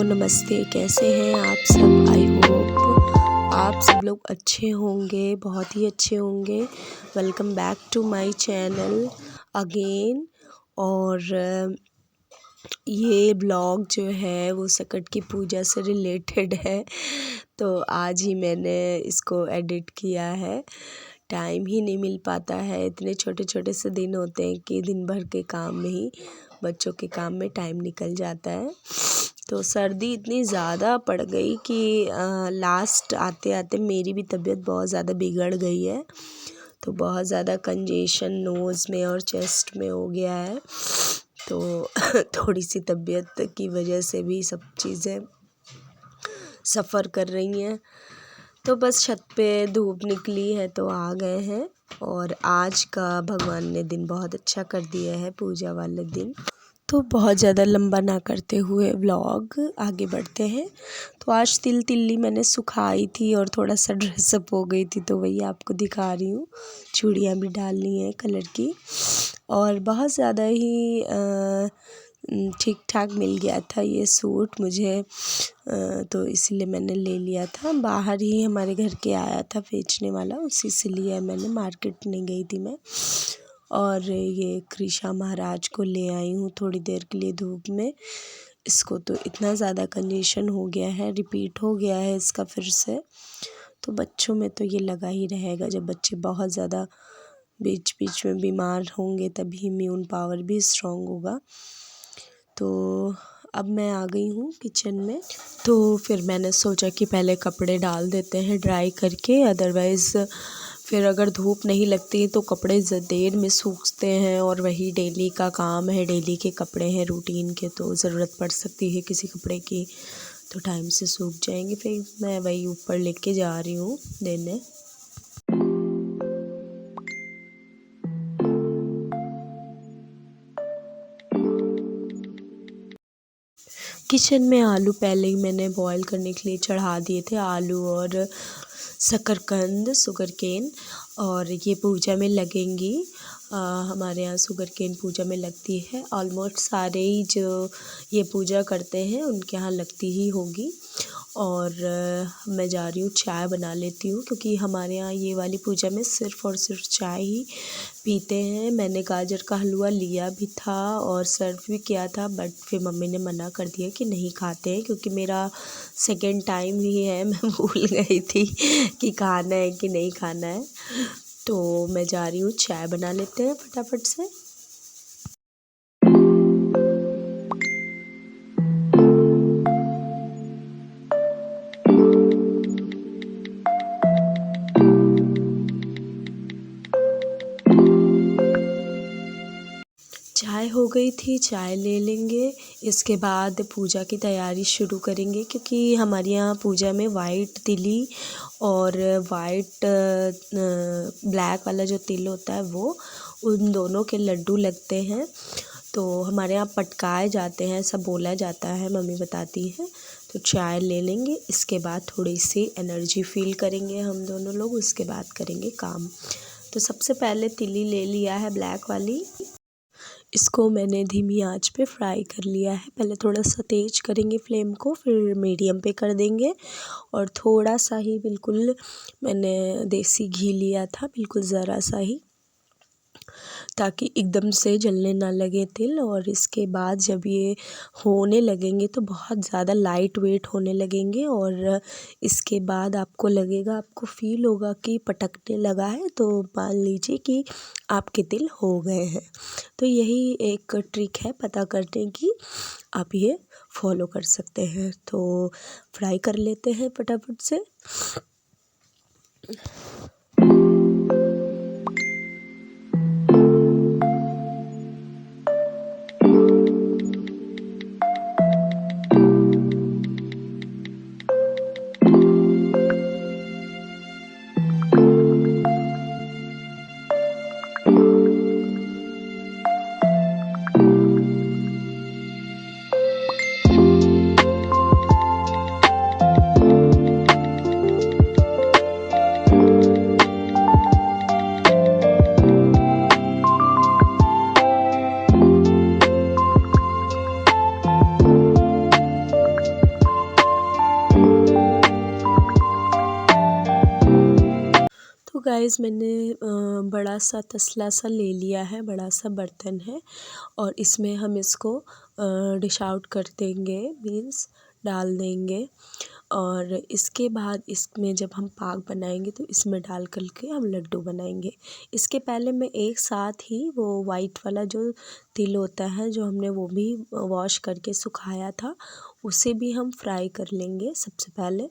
नमस्ते। कैसे हैं आप सब? आई होप आप सब लोग अच्छे होंगे, बहुत ही अच्छे होंगे। Welcome back to my channel again. और ये ब्लॉग जो है वो सकट की पूजा से रिलेटेड है, तो आज ही मैंने इसको एडिट किया है। टाइम ही नहीं मिल पाता है, इतने छोटे छोटे से दिन होते हैं कि दिन भर के काम में ही, बच्चों के काम में टाइम निकल जाता है। तो सर्दी इतनी ज़्यादा पड़ गई कि लास्ट आते आते मेरी भी तबीयत बहुत ज़्यादा बिगड़ गई है। तो बहुत ज़्यादा कंजेशन नोज़ में और चेस्ट में हो गया है। तो थोड़ी सी तबीयत की वजह से भी सब चीज़ें सफ़र कर रही हैं। तो बस छत पे धूप निकली है तो आ गए हैं। और आज का भगवान ने दिन बहुत अच्छा कर दिया है, पूजा वाले दिन। तो बहुत ज़्यादा लंबा ना करते हुए व्लॉग आगे बढ़ते हैं। तो आज तिल्ली मैंने सुखाई थी और थोड़ा सा ड्रेसअप हो गई थी, तो वही आपको दिखा रही हूँ। चूड़ियाँ भी डालनी है कलर की। और बहुत ज़्यादा ही ठीक ठाक मिल गया था ये सूट मुझे, तो इसलिए मैंने ले लिया था। बाहर ही हमारे घर के आया था बेचने वाला, उसी से लिया मैंने, मार्केट नहीं गई थी मैं। और ये कृषा महाराज को ले आई हूँ थोड़ी देर के लिए धूप में। इसको तो इतना ज़्यादा कंजेशन हो गया है, रिपीट हो गया है इसका फिर से। तो बच्चों में तो ये लगा ही रहेगा, जब बच्चे बहुत ज़्यादा बीच बीच में बीमार होंगे तभी इम्यून पावर भी स्ट्रॉन्ग होगा। तो अब मैं आ गई हूँ किचन में। तो फिर मैंने सोचा कि पहले कपड़े डाल देते हैं ड्राई करके, अदरवाइज़ फिर अगर धूप नहीं लगती तो कपड़े देर में सूखते हैं, और वही डेली का काम है, डेली के कपड़े हैं रूटीन के, तो ज़रूरत पड़ सकती है किसी कपड़े की तो टाइम से सूख जाएंगे। फिर मैं वही ऊपर लेके जा रही हूँ देने। किचन में आलू पहले ही मैंने बॉईल करने के लिए चढ़ा दिए थे, आलू और शकरकंद शुगरकेन, और ये पूजा में लगेंगी। हमारे यहाँ शुगरकेन पूजा में लगती है। ऑलमोस्ट सारे ही जो ये पूजा करते हैं उनके यहाँ लगती ही होगी। और मैं जा रही हूँ चाय बना लेती हूँ, क्योंकि हमारे यहाँ ये वाली पूजा में सिर्फ़ और सिर्फ चाय ही पीते हैं। मैंने गाजर का हलवा लिया भी था और सर्व भी किया था, बट फिर मम्मी ने मना कर दिया कि नहीं खाते हैं, क्योंकि मेरा सेकंड टाइम ही है। मैं भूल गई थी कि खाना है कि नहीं खाना है। तो मैं जा रही हूँ, चाय बना लेते हैं फटाफट से। चाय हो गई थी, चाय ले लेंगे, इसके बाद पूजा की तैयारी शुरू करेंगे। क्योंकि हमारे यहाँ पूजा में वाइट तिली और वाइट ब्लैक वाला जो तिल होता है वो, उन दोनों के लड्डू लगते हैं। तो हमारे यहाँ पटकाए जाते हैं, ऐसा बोला जाता है, मम्मी बताती है। तो चाय ले लेंगे, इसके बाद थोड़ी सी एनर्जी फील करेंगे हम दोनों लोग, उसके बाद करेंगे काम। तो सबसे पहले तिली ले लिया है ब्लैक वाली, इसको मैंने धीमी आंच पे फ्राई कर लिया है। पहले थोड़ा सा तेज करेंगे फ्लेम को, फिर मीडियम पे कर देंगे। और थोड़ा सा ही, बिल्कुल मैंने देसी घी लिया था, बिल्कुल ज़रा सा ही, ताकि एकदम से जलने ना लगे तिल। और इसके बाद जब ये होने लगेंगे तो बहुत ज़्यादा लाइट वेट होने लगेंगे, और इसके बाद आपको लगेगा, आपको फील होगा कि पटकने लगा है, तो मान लीजिए कि आपके तिल हो गए हैं। तो यही एक ट्रिक है पता करने की, आप ये फॉलो कर सकते हैं। तो फ्राई कर लेते हैं फटाफट से। गाइस मैंने बड़ा सा तसला सा ले लिया है, बड़ा सा बर्तन है और इसमें हम इसको डिश आउट कर देंगे, मीन्स डाल देंगे। और इसके बाद इसमें जब हम पाक बनाएंगे तो इसमें डाल कर के हम लड्डू बनाएंगे। इसके पहले मैं एक साथ ही वो वाइट वाला जो तिल होता है जो हमने वो भी वॉश करके सुखाया था, उसे भी हम फ्राई कर लेंगे सबसे पहले।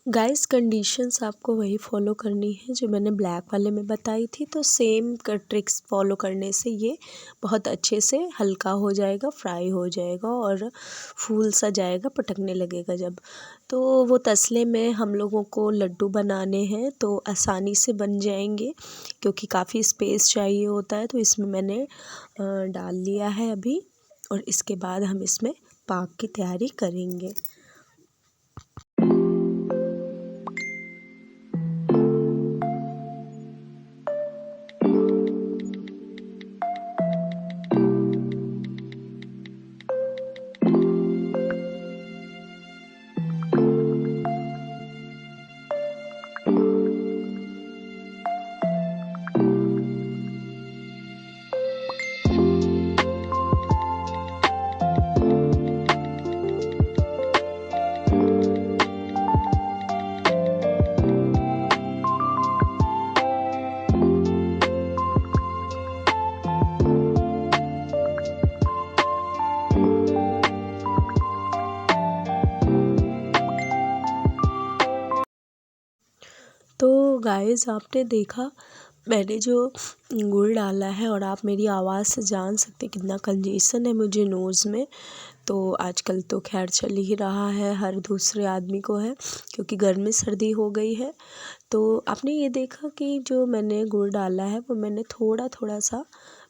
गाइस कंडीशंस आपको वही फॉलो करनी है जो मैंने ब्लैक वाले में बताई थी, तो सेम ट्रिक्स फॉलो करने से ये बहुत अच्छे से हल्का हो जाएगा, फ्राई हो जाएगा और फूल सा जाएगा, पटकने लगेगा जब। तो वो तसले में हम लोगों को लड्डू बनाने हैं तो आसानी से बन जाएंगे, क्योंकि काफ़ी स्पेस चाहिए होता है। तो इसमें मैंने डाल लिया है अभी और इसके बाद हम इसमें पाक की तैयारी करेंगे। तो गाइस आपने देखा मैंने जो गुड़ डाला है और आप मेरी आवाज़ से जान सकते कितना कंजेशन है मुझे नोज़ में। तो आजकल तो खैर चल ही रहा है, हर दूसरे आदमी को है, क्योंकि गर्मी सर्दी हो गई है। तो आपने ये देखा कि जो मैंने गुड़ डाला है वो मैंने थोड़ा थोड़ा सा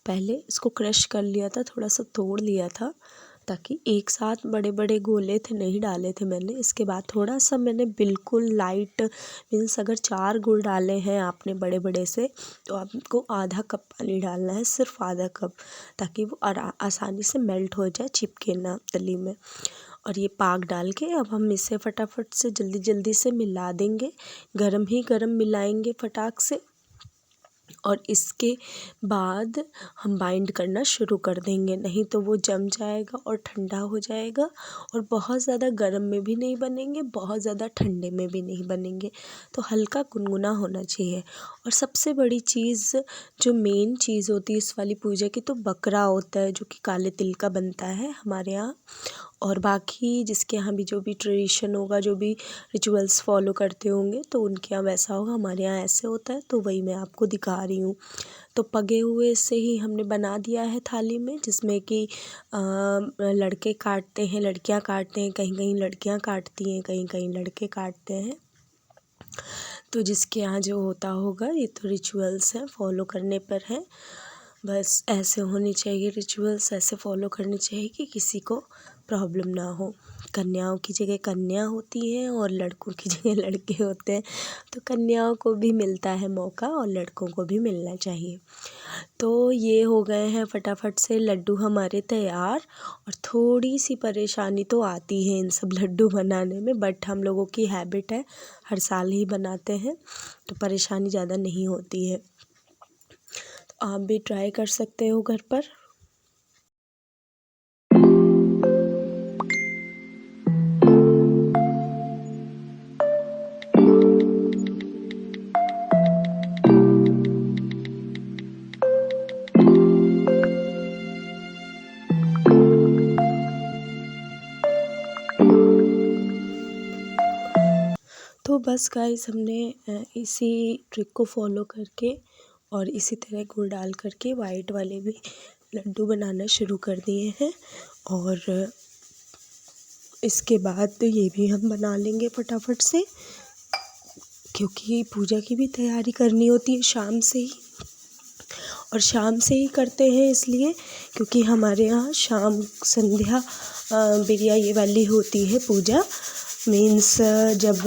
पहले इसको क्रश कर लिया था, थोड़ा सा तोड़ लिया था, ताकि एक साथ बड़े बड़े गोले थे नहीं डाले थे मैंने। इसके बाद थोड़ा सा मैंने बिल्कुल लाइट, मीन्स अगर 4 गुड़ डाले हैं आपने बड़े बड़े से तो आपको आधा कप पानी डालना है, सिर्फ आधा कप, ताकि वो आसानी से मेल्ट हो जाए, चिपके ना तली में। और ये पाक डाल के अब हम इसे फटाफट से जल्दी जल्दी से मिला देंगे, गरम ही गरम मिलाएंगे फटाक से। और इसके बाद हम बाइंड करना शुरू कर देंगे, नहीं तो वो जम जाएगा और ठंडा हो जाएगा। और बहुत ज़्यादा गर्म में भी नहीं बनेंगे, बहुत ज़्यादा ठंडे में भी नहीं बनेंगे, तो हल्का गुनगुना होना चाहिए। और सबसे बड़ी चीज़ जो मेन चीज़ होती है इस वाली पूजा की, तो बकरा होता है जो कि काले तिल का बनता है हमारे यहाँ। और बाकी जिसके यहाँ भी जो भी ट्रेडिशन होगा, जो भी रिचुअल्स फॉलो करते होंगे, तो उनके यहाँ वैसा होगा, हमारे यहाँ ऐसे होता है, तो वही मैं आपको दिखा रही हूँ। तो पके हुए से ही हमने बना दिया है थाली में, जिसमें कि लड़के काटते हैं, लड़कियाँ काटते हैं, कहीं कहीं लड़कियाँ काटती हैं, कहीं कहीं लड़के काटते हैं। तो जिसके यहाँ जो होता होगा, ये तो रिचुअल्स हैं, फॉलो करने पर है। बस ऐसे होनी चाहिए रिचुअल्स, ऐसे फॉलो करने चाहिए कि किसी को प्रॉब्लम ना हो। कन्याओं की जगह कन्या होती हैं और लड़कों की जगह लड़के होते हैं, तो कन्याओं को भी मिलता है मौका और लड़कों को भी मिलना चाहिए। तो ये हो गए हैं फटाफट से लड्डू हमारे तैयार। और थोड़ी सी परेशानी तो आती है इन सब लड्डू बनाने में, बट हम लोगों की हैबिट है, हर साल ही बनाते हैं, तो परेशानी ज़्यादा नहीं होती है। तो आप भी ट्राई कर सकते हो घर पर। बस गाइस हमने इसी ट्रिक को फॉलो करके और इसी तरह गुड़ डाल करके वाइट वाले भी लड्डू बनाना शुरू कर दिए हैं। और इसके बाद तो ये भी हम बना लेंगे फटाफट से, क्योंकि पूजा की भी तैयारी करनी होती है शाम से ही। और शाम से ही करते हैं इसलिए क्योंकि हमारे यहाँ शाम संध्या बिरिया ये वाली होती है पूजा। मीन्स जब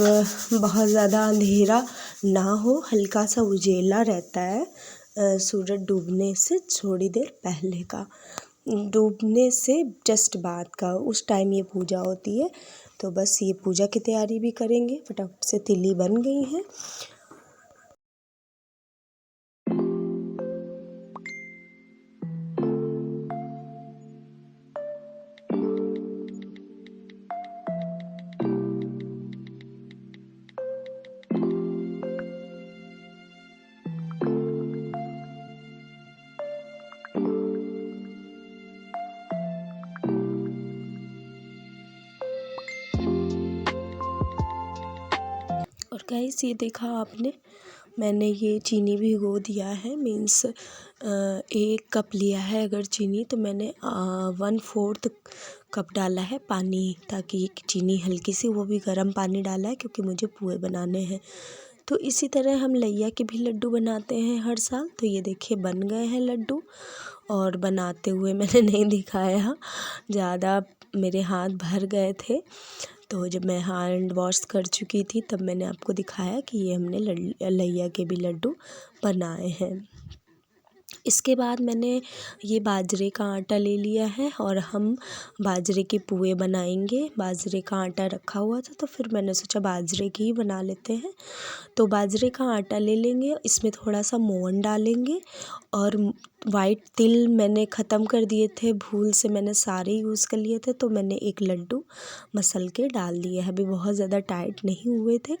बहुत ज़्यादा अंधेरा ना हो, हल्का सा उजेला रहता है सूरज डूबने से थोड़ी देर पहले का, डूबने से जस्ट बाद का, उस टाइम ये पूजा होती है। तो बस ये पूजा की तैयारी भी करेंगे। फटाफट से तिली बन गई है। और गाइस ये देखा आपने, मैंने ये चीनी भिगो दिया है। मीन्स 1 कप लिया है अगर चीनी, तो मैंने 1/4 कप डाला है पानी, ताकि चीनी हल्की सी, वो भी गर्म पानी डाला है क्योंकि मुझे पुए बनाने हैं। तो इसी तरह हम लैया के भी लड्डू बनाते हैं हर साल। तो ये देखिए बन गए हैं लड्डू, और बनाते हुए मैंने नहीं दिखाया, ज़्यादा मेरे हाथ भर गए थे। तो जब मैं हैंड वॉश कर चुकी थी तब मैंने आपको दिखाया कि ये हमने लैया के भी लड्डू बनाए हैं। इसके बाद मैंने ये बाजरे का आटा ले लिया है और हम बाजरे के पुए बनाएंगे। बाजरे का आटा रखा हुआ था तो फिर मैंने सोचा बाजरे की ही बना लेते हैं। तो बाजरे का आटा ले लेंगे, इसमें थोड़ा सा मोहन डालेंगे, और वाइट तिल मैंने ख़त्म कर दिए थे, भूल से मैंने सारे यूज़ कर लिए थे, तो मैंने एक लड्डू मसल के डाल दिया है। अभी बहुत ज़्यादा टाइट नहीं हुए थे।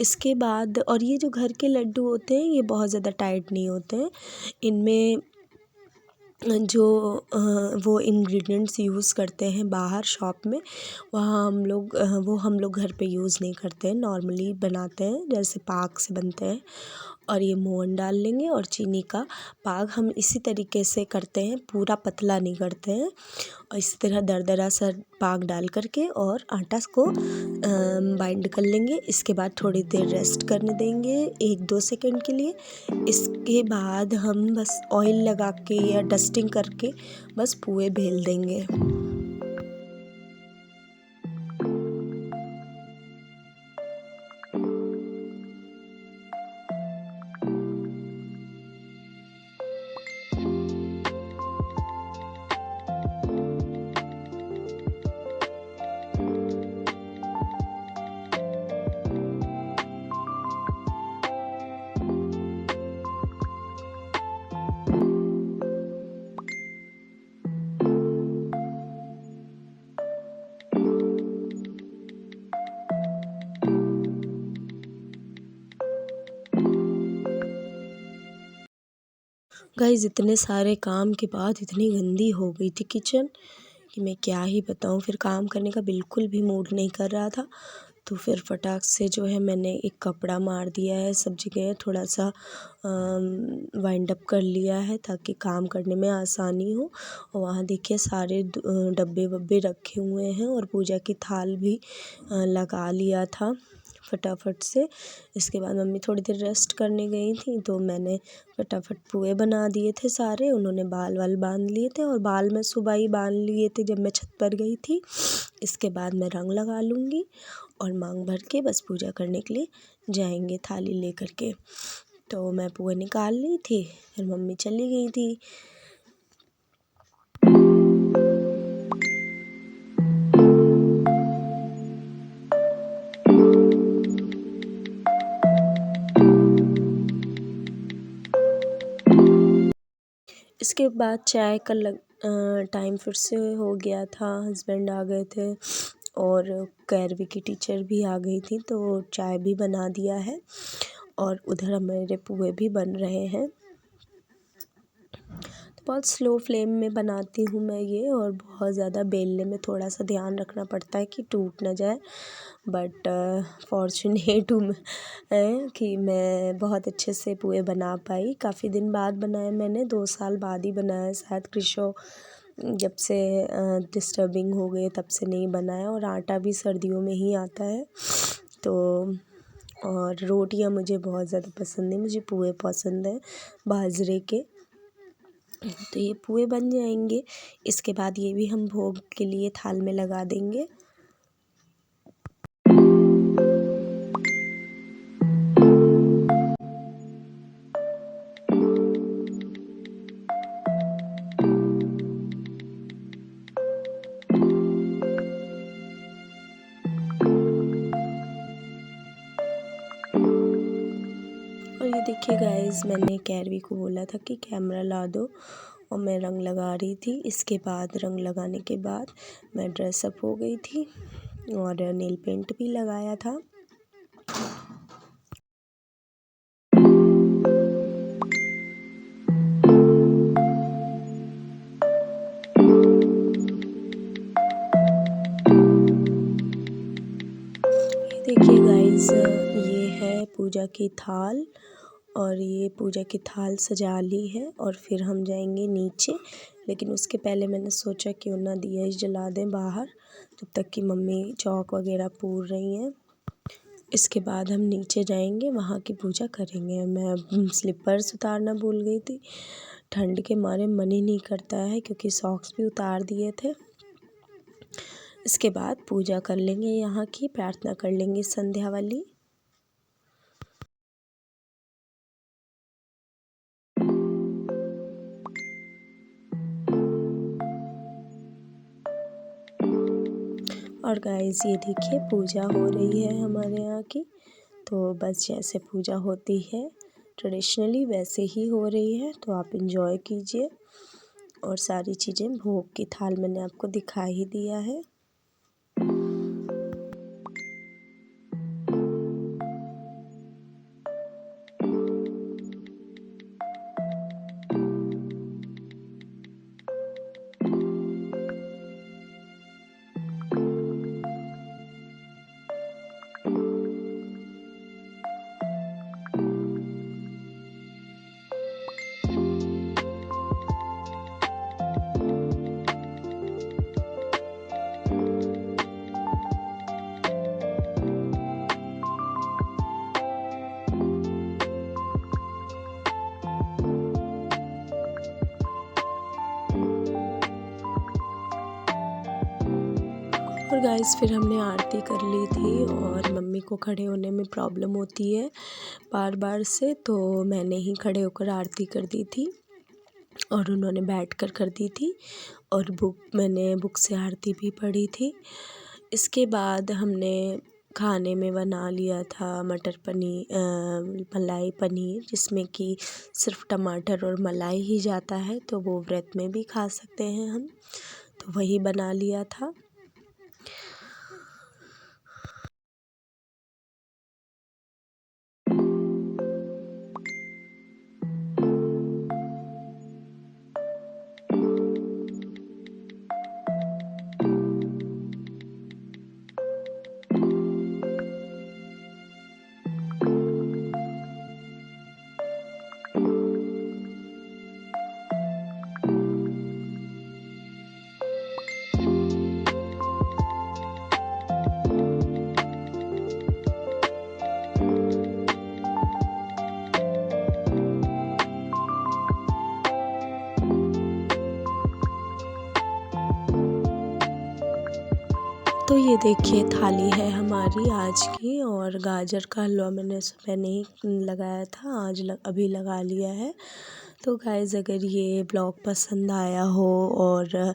इसके बाद, और ये जो घर के लड्डू होते हैं ये बहुत ज़्यादा टाइट नहीं होते हैं। इनमें जो वो इंग्रेडिएंट्स यूज़ करते हैं बाहर शॉप में, वहाँ हम लोग वो हम लोग घर पे यूज़ नहीं करते हैं, नॉर्मली बनाते हैं जैसे पाक से बनते हैं। और ये मोहन डाल लेंगे, और चीनी का पाक हम इसी तरीके से करते हैं, पूरा पतला नहीं करते हैं। और इसी तरह दरदरा सा पाक डाल करके और आटा को बाइंड कर लेंगे। इसके बाद थोड़ी देर रेस्ट करने देंगे 1-2 सेकंड के लिए। इसके बाद हम बस ऑयल लगा के या डस्टिंग करके बस पुए बेल देंगे। गाइस इतने सारे काम के बाद इतनी गंदी हो गई थी किचन कि मैं क्या ही बताऊँ। फिर काम करने का बिल्कुल भी मूड नहीं कर रहा था। तो फिर फटाक से जो है मैंने एक कपड़ा मार दिया है, सब जगह थोड़ा सा वाइंड अप कर लिया है ताकि काम करने में आसानी हो। और वहाँ देखिए सारे डब्बे वब्बे रखे हुए हैं, और पूजा की थाल भी लगा लिया था फटाफट से। इसके बाद मम्मी थोड़ी देर रेस्ट करने गई थी, तो मैंने फटाफट पुए बना दिए थे सारे। उन्होंने बाल वाल बांध लिए थे, और बाल मैं सुबह ही बांध लिए थे जब मैं छत पर गई थी। इसके बाद मैं रंग लगा लूँगी और मांग भर के बस पूजा करने के लिए जाएंगे थाली लेकर के। तो मैं पुए निकाल ली थी, फिर मम्मी चली गई थी। इसके बाद चाय का टाइम फिर से हो गया था। हस्बैंड आ गए थे और कैरवी की टीचर भी आ गई थी, तो चाय भी बना दिया है और उधर मेरे पुए भी बन रहे हैं। तो बहुत स्लो फ्लेम में बनाती हूँ मैं ये, और बहुत ज़्यादा बेलने में थोड़ा सा ध्यान रखना पड़ता है कि टूट ना जाए, बट फॉर्चुनेट हूँ मैं कि मैं बहुत अच्छे से पुए बना पाई। काफ़ी दिन बाद बनाए मैंने, 2 साल बाद ही बनाया शायद। क्रिशो जब से डिस्टर्बिंग हो गए तब से नहीं बनाया, और आटा भी सर्दियों में ही आता है। तो और रोटियां मुझे बहुत ज़्यादा पसंद है, मुझे पुए पसंद है बाजरे के। तो ये पुए बन जाएंगे। इसके बाद ये भी हम भोग के लिए थाल में लगा देंगे। और ये देखिए गाइस, मैंने कैरवी को बोला था कि कैमरा ला दो, और मैं रंग लगा रही थी। इसके बाद रंग लगाने के बाद मैं ड्रेसअप हो गई थी और नेल पेंट भी लगाया था। देखिए गाइस, ये है पूजा की थाल, और ये पूजा की थाल सजा ली है और फिर हम जाएंगे नीचे। लेकिन उसके पहले मैंने सोचा क्यों ना दिया ही जला दें बाहर, जब तक कि मम्मी चौक वगैरह पूर रही हैं। इसके बाद हम नीचे जाएंगे, वहाँ की पूजा करेंगे। मैं स्लीपर्स उतारना भूल गई थी, ठंड के मारे मन ही नहीं करता है, क्योंकि सॉक्स भी उतार दिए थे। इसके बाद पूजा कर लेंगे, यहाँ की प्रार्थना कर लेंगे संध्या वाली। और गाइस ये देखिए पूजा हो रही है हमारे यहाँ की। तो बस जैसे पूजा होती है ट्रेडिशनली वैसे ही हो रही है, तो आप इंजॉय कीजिए। और सारी चीज़ें भोग की थाल मैंने आपको दिखा ही दिया है। और गाइस फिर हमने आरती कर ली थी, और मम्मी को खड़े होने में प्रॉब्लम होती है बार बार से, तो मैंने ही खड़े होकर आरती कर दी थी और उन्होंने बैठकर कर दी थी। और मैंने बुक से आरती भी पढ़ी थी। इसके बाद हमने खाने में बना लिया था मटर पनीर, मलाई पनीर, जिसमें कि सिर्फ टमाटर और मलाई ही जाता है, तो वो व्रत में भी खा सकते हैं हम, तो वही बना लिया था। तो ये देखिए थाली है हमारी आज की, और गाजर का हलवा मैंने सुबह नहीं लगाया था, आज अभी लगा लिया है। तो गाइस अगर ये ब्लॉग पसंद आया हो और